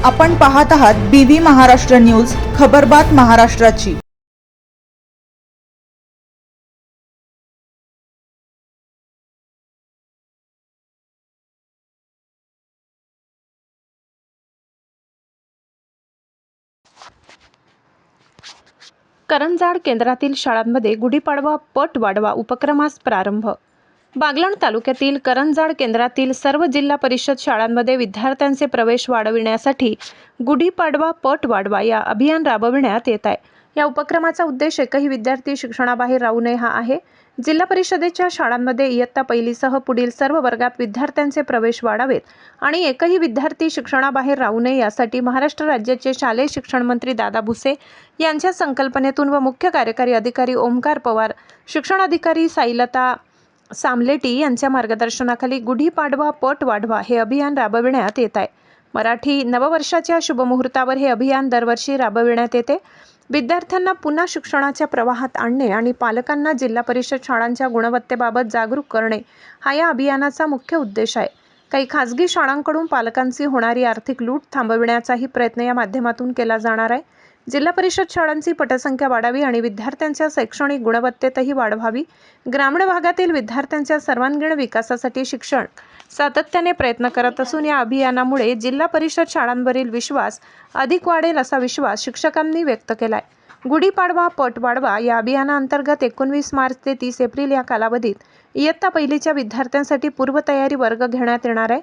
आपण पाहत आहात BV महाराष्ट्र न्यूज, खबरबात महाराष्ट्राची। करंजाड केंद्रातील शाळांमध्ये गुढीपाडवा पट वाढवा उपक्रमास प्रारंभ। बागलाण तालुक्यातील करंजाड केंद्रातील सर्व जिल्हा परिषद शाळांमध्ये विद्यार्थ्यांचे प्रवेश वाढविण्यासाठी गुढीपाडवा पट वाढवा या अभियान राबविण्यात येत आहे। या उपक्रमाचा उद्देश एकही विद्यार्थी शिक्षणाबाहेर राहू नये हा आहे। जिल्हा परिषदेच्या शाळांमध्ये इयत्ता पहिलीसह पुढील सर्व वर्गात विद्यार्थ्यांचे प्रवेश वाढावेत आणि एकही विद्यार्थी शिक्षणाबाहेर राहू नये यासाठी महाराष्ट्र राज्याचे शालेय शिक्षण मंत्री दादा भुसे यांच्या संकल्पनेतून व मुख्य कार्यकारी अधिकारी ओमकार पवार, शिक्षण अधिकारी साईलता सामलेटी यांच्या मार्गदर्शनाखाली गुढीपाडवा पट वाढवा हे अभियान राबविण्यात येत आहे। मराठी नववर्षाच्या शुभमुहूर्तावर हे अभियान दरवर्षी राबविण्यात येते। विद्यार्थ्यांना पुन्हा शिक्षणाच्या प्रवाहात आणणे आणि पालकांना जिल्हा परिषद शाळांच्या गुणवत्तेबाबत जागरूक करणे हा या अभियानाचा मुख्य उद्देश आहे। काही खासगी शाळांकडून पालकांची होणारी आर्थिक लूट थांबविण्याचाही प्रयत्न या माध्यमातून केला जाणार आहे। जिल्हा परिषद शाळांची पटसंख्या वाढावी आणि विद्यार्थ्यांच्या शैक्षणिक गुणवत्तेतही वाढ व्हावी। ग्रामीण भागातील विद्यार्थ्यांच्या सर्वांगीण विकासासाठी शिक्षण सातत्याने प्रयत्न करत असून या अभियानामुळे जिल्हा परिषद शाळांवरील विश्वास अधिक वाढेल असा विश्वास शिक्षकांनी व्यक्त केलाय। गुढीपाडवा पट वाढवा या अभियानाअंतर्गत 19 मार्च ते 30 एप्रिल या कालावधीत इयत्ता पहिलीच्या विद्यार्थ्यांसाठी पूर्वतयारी वर्ग घेण्यात येणार आहे।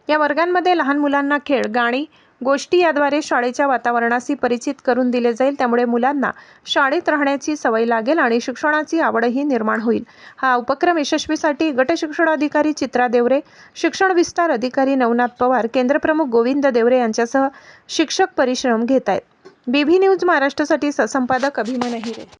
या वर्गांमध्ये लहान मुलांना खेळ, गाणी, गोष्टी याद्वारे शाळेच्या वातावरणाशी परिचित करून दिले जाईल। त्यामुळे मुलांना शाळेत राहण्याची सवय लागेल आणि शिक्षणाची आवडही निर्माण होईल। हा उपक्रम यशस्वीसाठी गट शिक्षण अधिकारी चित्रा देवरे, शिक्षण विस्तार अधिकारी नवनाथ पवार, केंद्रप्रमुख गोविंद देवरे यांच्यासह शिक्षक परिश्रम घेत आहेत। BV न्यूज महाराष्ट्रासाठी सहसंपादक अभिमन अहिरे।